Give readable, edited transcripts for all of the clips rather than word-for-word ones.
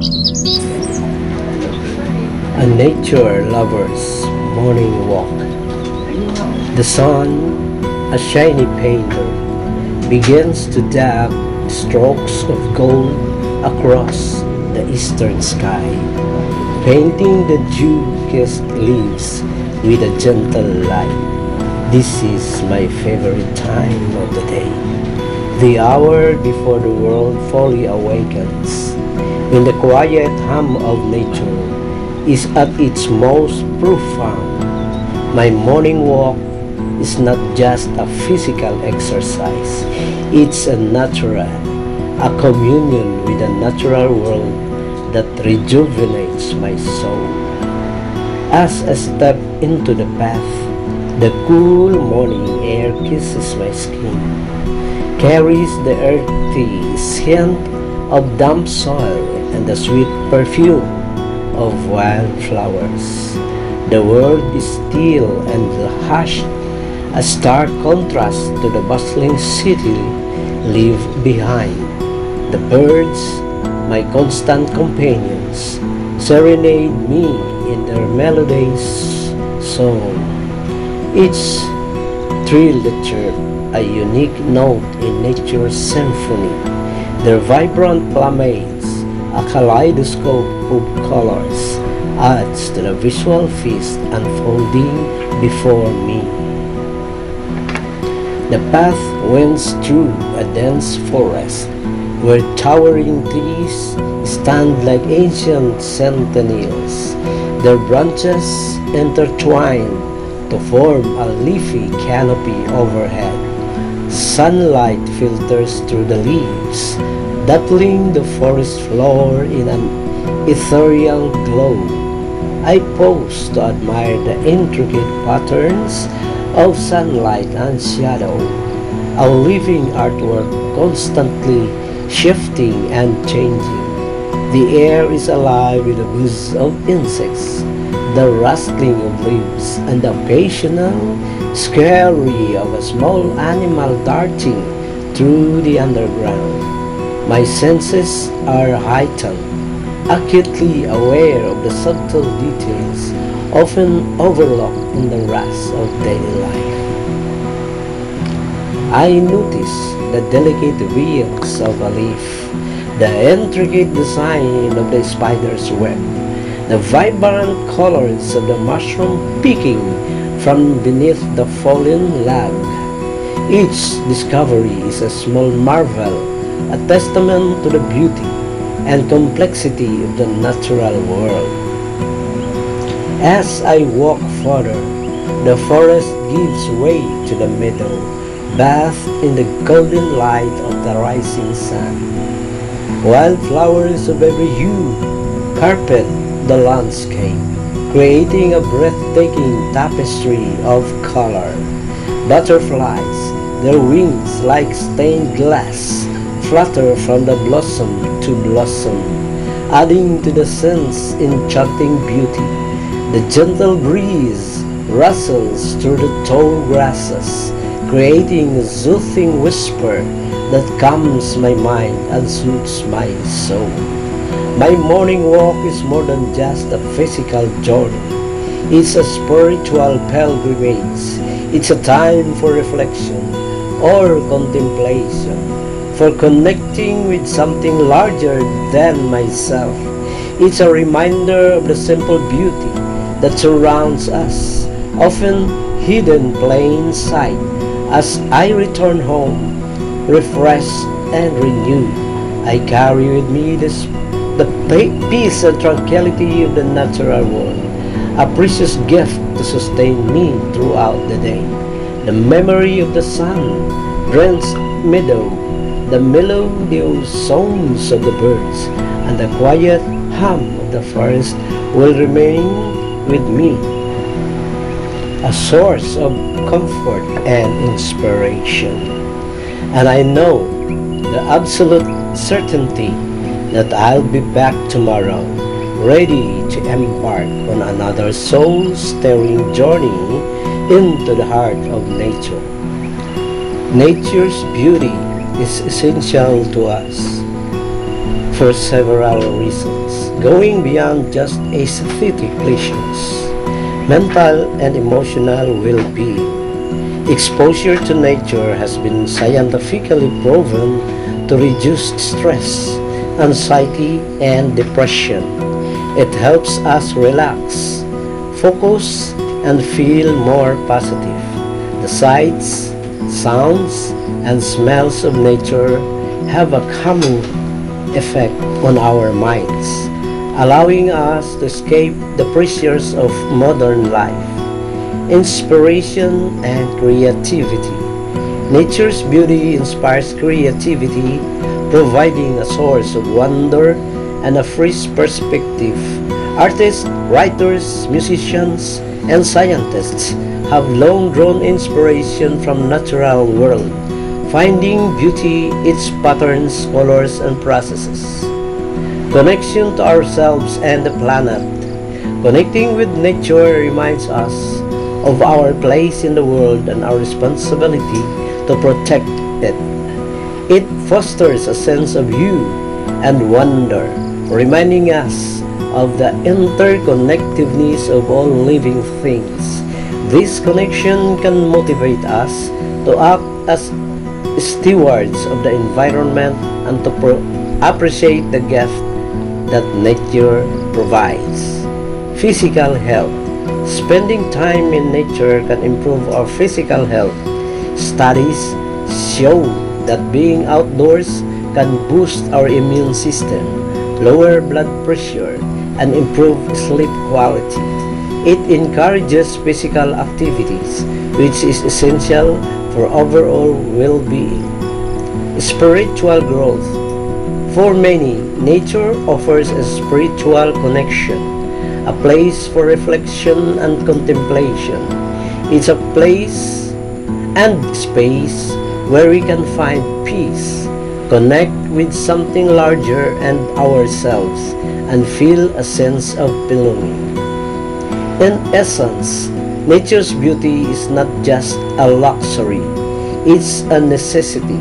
A nature lover's morning walk. The sun, a shiny painter, begins to dab strokes of gold across the eastern sky, painting the dew-kissed leaves with a gentle light. This is my favorite time of the day, the hour before the world fully awakens, when the quiet hum of nature is at its most profound. My morning walk is not just a physical exercise, it's a natural, a communion with the natural world that rejuvenates my soul. As I step into the path, the cool morning air kisses my skin, carries the earthy scent of damp soil and the sweet perfume of wildflowers. The world is still and hushed, a stark contrast to the bustling city leave behind. The birds, my constant companions, serenade me in their melodious song. Each trill the chirp, a unique note in nature's symphony. Their vibrant plumage, a kaleidoscope of colors, adds to the visual feast unfolding before me. The path winds through a dense forest, where towering trees stand like ancient sentinels, their branches intertwined to form a leafy canopy overhead. Sunlight filters through the leaves, dappling the forest floor in an ethereal glow. I pause to admire the intricate patterns of sunlight and shadow, a living artwork constantly shifting and changing. The air is alive with the buzz of insects, the rustling of leaves, and the occasional scurry of a small animal darting through the underground. My senses are heightened, acutely aware of the subtle details often overlooked in the rush of daily life. I notice the delicate veils of a leaf, the intricate design of the spider's web, the vibrant colors of the mushroom peeking from beneath the fallen log. Each discovery is a small marvel, a testament to the beauty and complexity of the natural world. As I walk further, the forest gives way to the meadow, bathed in the golden light of the rising sun. Wildflowers of every hue carpet the landscape, creating a breathtaking tapestry of color. Butterflies, their wings like stained glass, flutter from the blossom to blossom, adding to the scene's enchanting beauty. The gentle breeze rustles through the tall grasses, creating a soothing whisper that calms my mind and soothes my soul. My morning walk is more than just a physical journey. It's a spiritual pilgrimage. It's a time for reflection or contemplation, for connecting with something larger than myself. It's a reminder of the simple beauty that surrounds us, often hidden plain sight. As I return home, refreshed and renewed, I carry with me the peace and tranquility of the natural world, a precious gift to sustain me throughout the day. The memory of the sun-drenched meadow, the melodious songs of the birds, and the quiet hum of the forest will remain with me, a source of comfort and inspiration. And I know the absolute certainty that I'll be back tomorrow, ready to embark on another soul-stirring journey into the heart of nature. Nature's beauty is essential to us, for several reasons, going beyond just aesthetic pleasures. Mental and emotional well-being. Exposure to nature has been scientifically proven to reduce stress, anxiety, and depression. It helps us relax, focus, and feel more positive. The sights, sounds, and smells of nature have a calming effect on our minds, allowing us to escape the pressures of modern life. Inspiration and creativity. Nature's beauty inspires creativity, providing a source of wonder and a fresh perspective. Artists, writers, musicians, and scientists have long drawn inspiration from natural world, finding beauty in its patterns, colors, and processes. Connection to ourselves and the planet. Connecting with nature reminds us of our place in the world and our responsibility to protect it. It fosters a sense of awe and wonder, reminding us of the interconnectedness of all living things. This connection can motivate us to act as stewards of the environment and to appreciate the gift that nature provides. Physical health. Spending time in nature can improve our physical health. Studies show that being outdoors can boost our immune system, lower blood pressure, and improve sleep quality. It encourages physical activities, which is essential for overall well-being. Spiritual growth. For many, nature offers a spiritual connection, a place for reflection and contemplation. It's a place and space where we can find peace, connect with something larger and ourselves, and feel a sense of belonging. In essence, nature's beauty is not just a luxury, it's a necessity.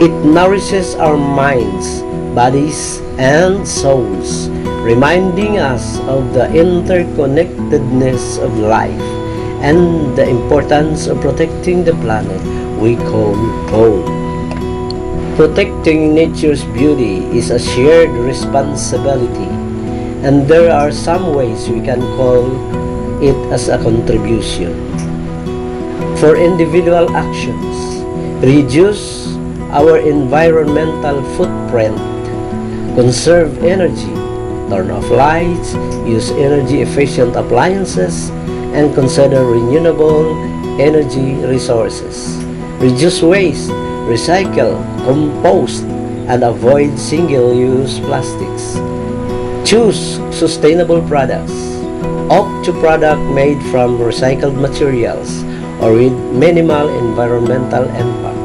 It nourishes our minds, bodies, and souls, reminding us of the interconnectedness of life and the importance of protecting the planet we call home. Protecting nature's beauty is a shared responsibility, and there are some ways we can call it as a contribution. For individual actions, reduce our environmental footprint, conserve energy, turn off lights, use energy-efficient appliances, and consider renewable energy resources. Reduce waste, recycle, compost, and avoid single-use plastics. Choose sustainable products. Opt to products made from recycled materials or with minimal environmental impact.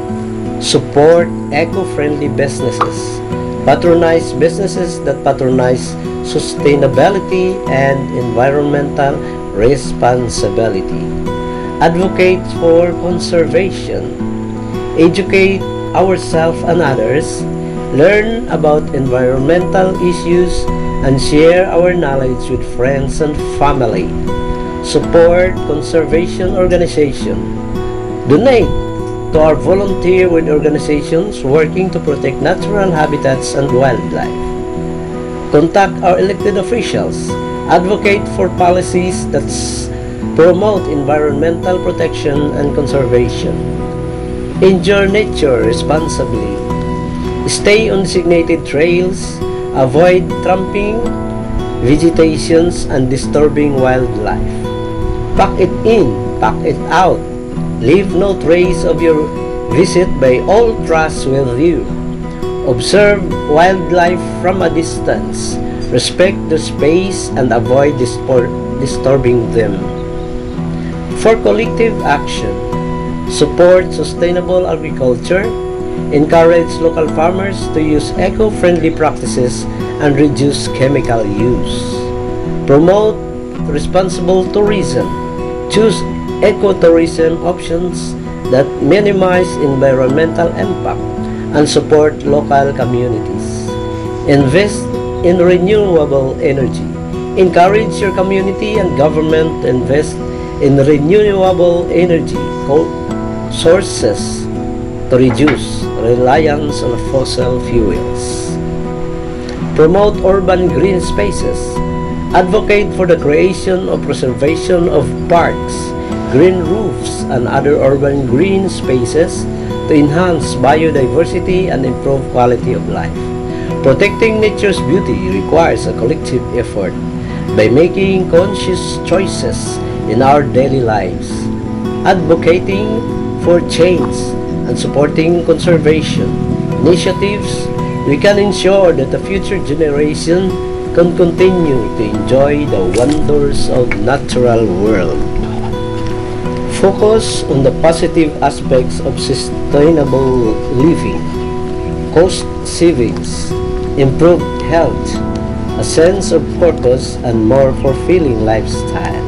Support eco-friendly businesses. Patronize businesses that patronize sustainability and environmental responsibility. Advocate for conservation. Educate ourselves and others. Learn about environmental issues and share our knowledge with friends and family. Support conservation organizations. Donate to our volunteer with organizations working to protect natural habitats and wildlife. Contact our elected officials. Advocate for policies that promote environmental protection and conservation. Enjoy nature responsibly. Stay on designated trails. Avoid tramping, vegetations, and disturbing wildlife. Pack it in, pack it out. Leave no trace of your visit by all trash with you. Observe wildlife from a distance. Respect the space and avoid disturbing them. For collective action, support sustainable agriculture. Encourage local farmers to use eco-friendly practices and reduce chemical use. Promote responsible tourism. Choose ecotourism options that minimize environmental impact and support local communities. Invest in renewable energy. Encourage your community and government to invest in renewable energy sources to reduce reliance on fossil fuels. Promote urban green spaces. Advocate for the creation or preservation of parks, green roofs, and other urban green spaces to enhance biodiversity and improve quality of life. Protecting nature's beauty requires a collective effort by making conscious choices in our daily lives, advocating for change, and supporting conservation initiatives. We can ensure that the future generation can continue to enjoy the wonders of the natural world. Focus on the positive aspects of sustainable living, cost savings, improved health, a sense of purpose, and more fulfilling lifestyle.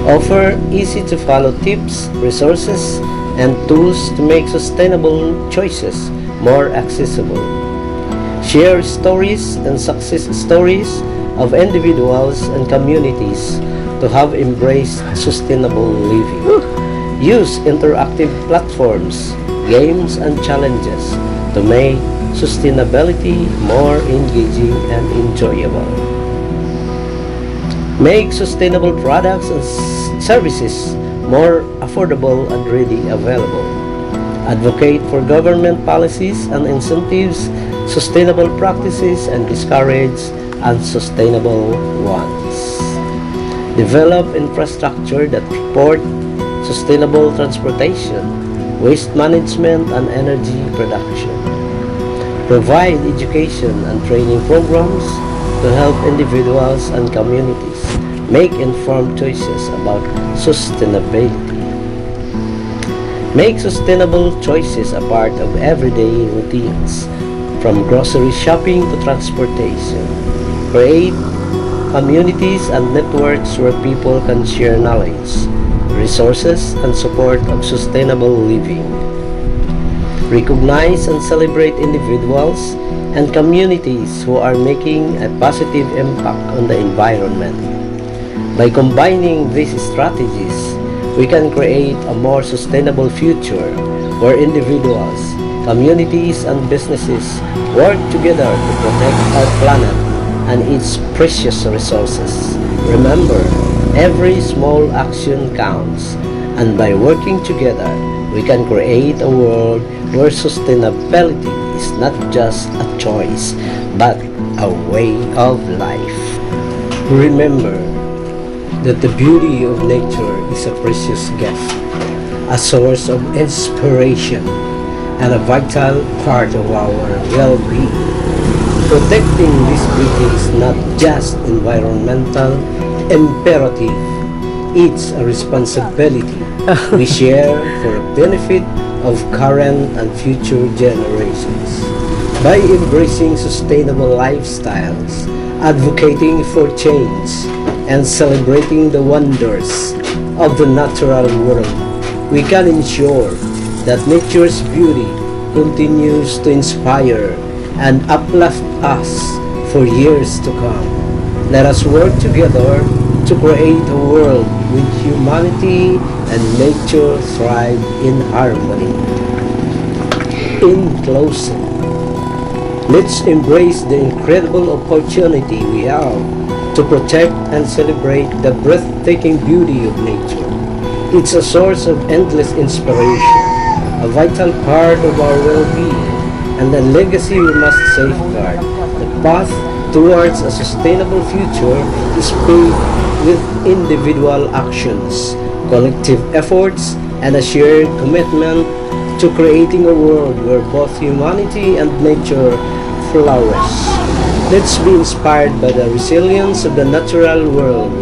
Offer easy-to-follow tips, resources, and tools to make sustainable choices more accessible. Share stories and success stories of individuals and communities to have embraced sustainable living. Use interactive platforms, games, and challenges to make sustainability more engaging and enjoyable. Make sustainable products and services more affordable and readily available. Advocate for government policies and incentives sustainable practices and discourage unsustainable ones. Develop infrastructure that support sustainable transportation, waste management, and energy production. Provide education and training programs to help individuals and communities make informed choices about sustainability. Make sustainable choices a part of everyday routines, from grocery shopping to transportation. Create communities and networks where people can share knowledge, resources, and support of sustainable living. Recognize and celebrate individuals and communities who are making a positive impact on the environment. By combining these strategies, we can create a more sustainable future where individuals, communities, and businesses work together to protect our planet and its precious resources. Remember, every small action counts, and by working together, we can create a world where sustainability is not just a choice, but a way of life. Remember that the beauty of nature is a precious gift, a source of inspiration, and a vital part of our well-being. Protecting this beauty is not just environmental imperative, it's a responsibility we share for the benefit of current and future generations. By embracing sustainable lifestyles, advocating for change, and celebrating the wonders of the natural world, we can ensure that nature's beauty continues to inspire and uplift us for years to come. Let us work together to create a world with humanity and nature thrive in harmony. In closing, let's embrace the incredible opportunity we have to protect and celebrate the breathtaking beauty of nature. It's a source of endless inspiration, a vital part of our well-being, and a legacy we must safeguard. The path towards a sustainable future is paved with individual actions, collective efforts, and a shared commitment to creating a world where both humanity and nature flourish. Let's be inspired by the resilience of the natural world,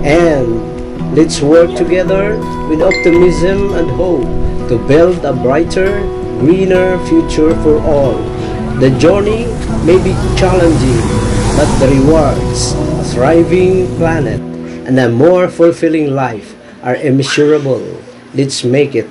and let's work together with optimism and hope to build a brighter, greener future for all. The journey may be challenging, but the rewards, a thriving planet, and a more fulfilling life are immeasurable. Let's make it